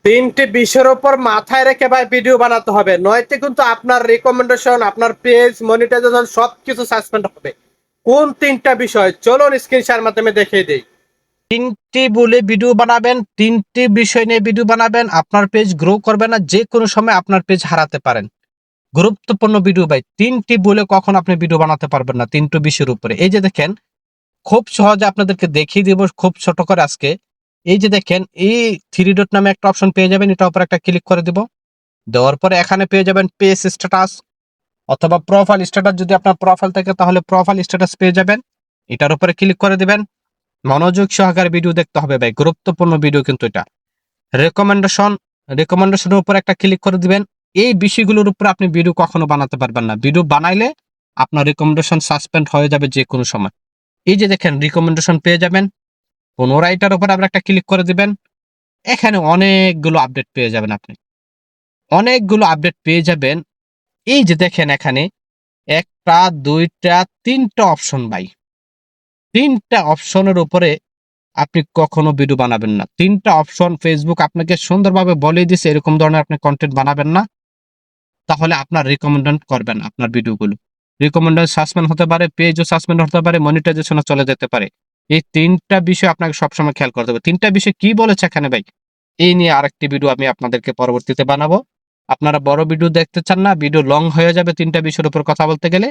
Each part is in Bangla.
তিনটি বিষয়ের উপর মাথায় রেখে ভাই ভিডিও বানাতে হবে, নয়তো কিন্তু আপনার রিকমেন্ডেশন, আপনার পেজ মনিটাইজেশন সবকিছু সাসপেন্ড হবে। কোন তিনটা বিষয় চলুন স্ক্রিন শেয়ার মাধ্যমে দেখিয়ে দিই। তিনটি বলে ভিডিও বানাবেন, তিনটি বিষয় নিয়ে ভিডিও বানাবেন, আপনার পেজ গ্রো করবে না, যে কোনো সময় আপনার পেজ হারাতে পারেন। গুরুত্বপূর্ণ ভিডিও ভাই, তিনটি বলে কখন আপনি ভিডিও বানাতে পারবেন না, তিনটি বিষয়ের উপরে। এই যে দেখেন, খুব সহজে আপনাদেরকে দেখিয়ে দিব, খুব ছোট করে আজকে। এই যে দেখেন, এই থ্রি ডট নামে একটা অপশন পেয়ে যাবেন, এটার উপর একটা ক্লিক করে দিব। দেওয়ার পরে এখানে পেয়ে যাবেন পেজ স্ট্যাটাস অথবা প্রোফাইল স্ট্যাটাস, যদি আপনার প্রোফাইল থাকে তাহলে প্রোফাইল স্ট্যাটাস পেয়ে যাবেন। এটার উপরে ক্লিক করে দিবেন। মনোযোগ সহকারে ভিডিও দেখতে হবে ভাই, গুরুত্বপূর্ণ ভিডিও কিন্তু এটা। রেকমেন্ডেশনের উপর একটা ক্লিক করে দিবেন। এই বিষয়গুলোর উপর আপনি ভিডিও কখনো বানাতে পারবেন না, ভিডিও বানাইলে আপনার রিকমেন্ডেশন সাসপেন্ড হয়ে যাবে যে কোনো সময়। এই যে দেখেন, রিকমেন্ডেশন পেয়ে যাবেন, পুনরায় এটার উপর আপনি একটা ক্লিক করে দিবেন। এখানে অনেকগুলো আপডেট পেয়ে যাবেন, আপনি অনেকগুলো আপডেট পেয়ে যাবেন। এই যে দেখেন, এখানে একটা, দুইটা, তিনটা অপশন ভাই। তিনটা অপশনের উপরে আপনি কখনো ভিডিও বানাবেন না। তিনটা অপশন ফেসবুক আপনাকে সুন্দরভাবে বলে দিছে, এরকম ধরনের আপনি কন্টেন্ট বানাবেন না, তাহলে আপনার রিকমেন্ডেড করবেন আপনার ভিডিওগুলো। রিকমেন্ডেড সাসপেন্ড হতে পারে, পেজও সাসপেন্ড হতে পারে, মনিটাইজেশনও চলে যেতে পারে। এই তিনটা বিষয় আপনাকে সবসময় খেয়াল করতে হবে। তিনটা বিষয় কি বলেছে এখানে ভাই, এই নিয়ে আরেকটি ভিডিও আমি আপনাদেরকে পরবর্তীতে বানাবো। আপনারা বড় ভিডিও দেখতে চান না, ভিডিও লং হয়ে যাবে তিনটা বিষয়ের উপর কথা বলতে গেলে।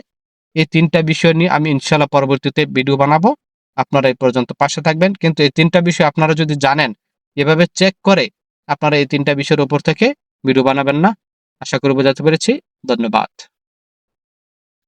এই তিনটা বিষয় নিয়ে আমি ইনশাল্লাহ পরবর্তীতে ভিডিও বানাবো। আপনারা এই পর্যন্ত পাশে থাকবেন। কিন্তু এই তিনটা বিষয় আপনারা যদি জানেন, এভাবে চেক করে আপনারা এই তিনটা বিষয়ের উপর থেকে ভিডিও বানাবেন না। আশা করি বোঝাতে পেরেছি। ধন্যবাদ।